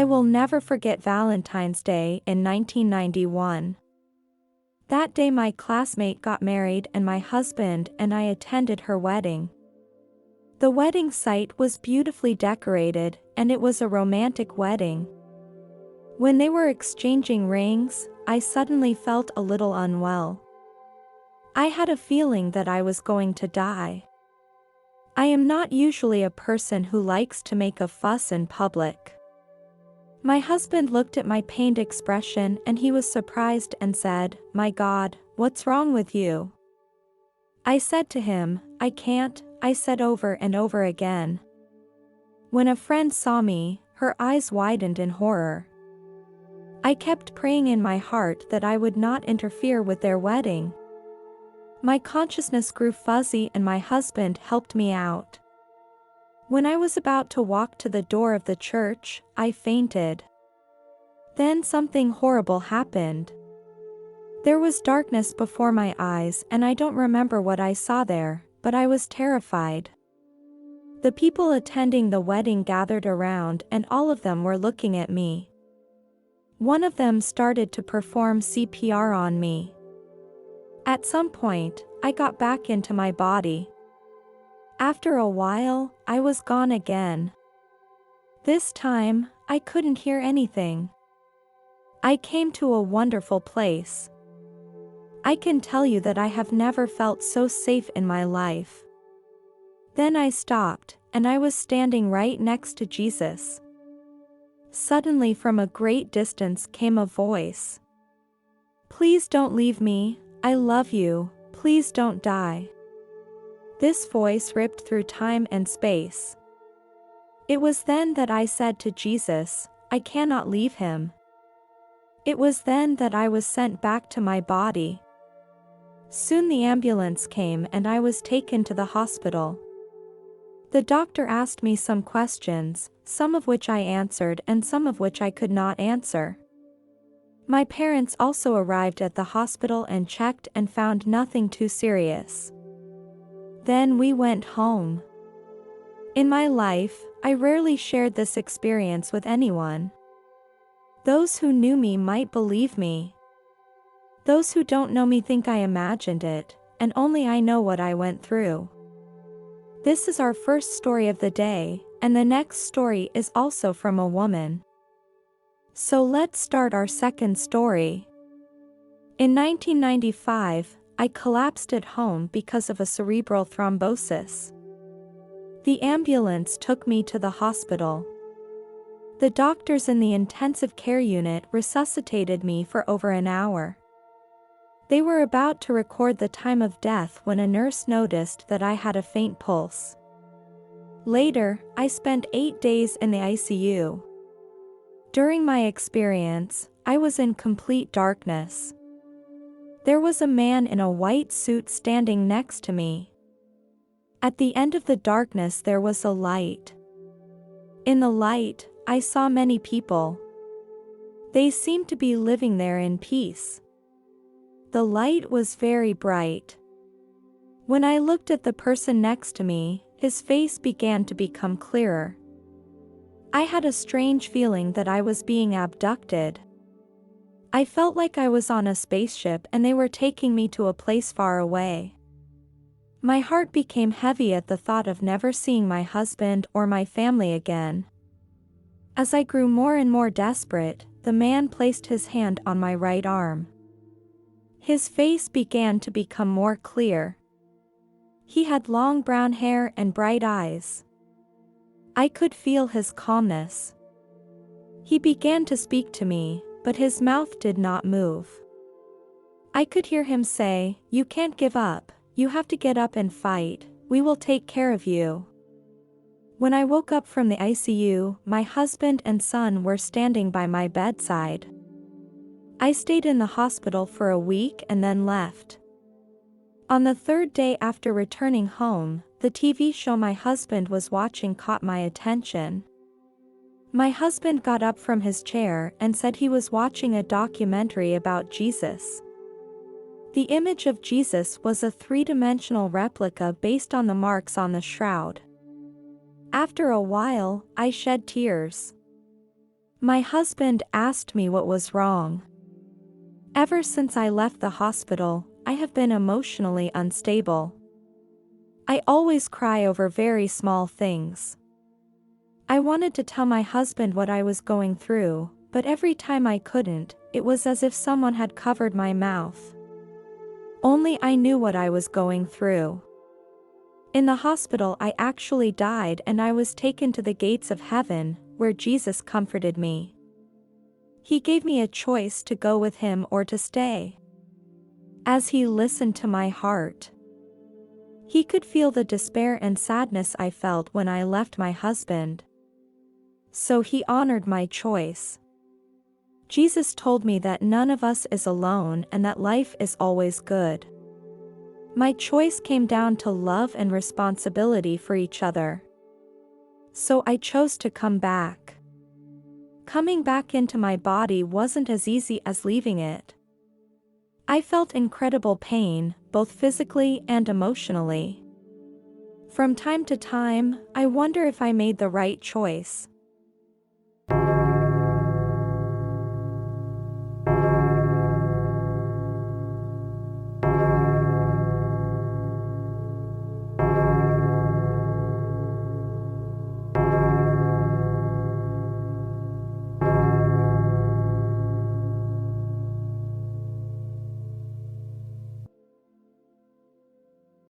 I will never forget Valentine's Day in 1991. That day my classmate got married and my husband and I attended her wedding. The wedding site was beautifully decorated, and it was a romantic wedding. When they were exchanging rings, I suddenly felt a little unwell. I had a feeling that I was going to die. I am not usually a person who likes to make a fuss in public. My husband looked at my pained expression and he was surprised and said, "My God, what's wrong with you?" I said to him, "I can't," I said over and over again. When a friend saw me, her eyes widened in horror. I kept praying in my heart that I would not interfere with their wedding. My consciousness grew fuzzy and my husband helped me out. When I was about to walk to the door of the church, I fainted. Then something horrible happened. There was darkness before my eyes and I don't remember what I saw there, but I was terrified. The people attending the wedding gathered around and all of them were looking at me. One of them started to perform CPR on me. At some point, I got back into my body. After a while, I was gone again. This time, I couldn't hear anything. I came to a wonderful place. I can tell you that I have never felt so safe in my life. Then I stopped, and I was standing right next to Jesus. Suddenly from a great distance came a voice. "Please don't leave me, I love you, please don't die." This voice ripped through time and space. It was then that I said to Jesus, "I cannot leave him." It was then that I was sent back to my body. Soon the ambulance came and I was taken to the hospital. The doctor asked me some questions, some of which I answered and some of which I could not answer. My parents also arrived at the hospital and checked and found nothing too serious. Then we went home. In my life, I rarely shared this experience with anyone. Those who knew me might believe me. Those who don't know me think I imagined it, and only I know what I went through. This is our first story of the day, and the next story is also from a woman. So let's start our second story. In 1995, I collapsed at home because of a cerebral thrombosis. The ambulance took me to the hospital. The doctors in the intensive care unit resuscitated me for over an hour. They were about to record the time of death when a nurse noticed that I had a faint pulse. Later, I spent 8 days in the ICU. During my experience, I was in complete darkness. There was a man in a white suit standing next to me. At the end of the darkness there was a light. In the light, I saw many people. They seemed to be living there in peace. The light was very bright. When I looked at the person next to me, his face began to become clearer. I had a strange feeling that I was being abducted. I felt like I was on a spaceship and they were taking me to a place far away. My heart became heavy at the thought of never seeing my husband or my family again. As I grew more and more desperate, the man placed his hand on my right arm. His face began to become more clear. He had long brown hair and bright eyes. I could feel his calmness. He began to speak to me, but his mouth did not move. I could hear him say, "You can't give up, you have to get up and fight, we will take care of you." When I woke up from the ICU, my husband and son were standing by my bedside. I stayed in the hospital for a week and then left. On the third day after returning home, the TV show my husband was watching caught my attention. My husband got up from his chair and said he was watching a documentary about Jesus. The image of Jesus was a three-dimensional replica based on the marks on the shroud. After a while, I shed tears. My husband asked me what was wrong. Ever since I left the hospital, I have been emotionally unstable. I always cry over very small things. I wanted to tell my husband what I was going through, but every time I couldn't, it was as if someone had covered my mouth. Only I knew what I was going through. In the hospital I actually died and I was taken to the gates of heaven, where Jesus comforted me. He gave me a choice to go with him or to stay. As he listened to my heart, he could feel the despair and sadness I felt when I left my husband. So he honored my choice. Jesus told me that none of us is alone and that life is always good. My choice came down to love and responsibility for each other. So I chose to come back. Coming back into my body wasn't as easy as leaving it. I felt incredible pain, both physically and emotionally. From time to time, I wonder if I made the right choice.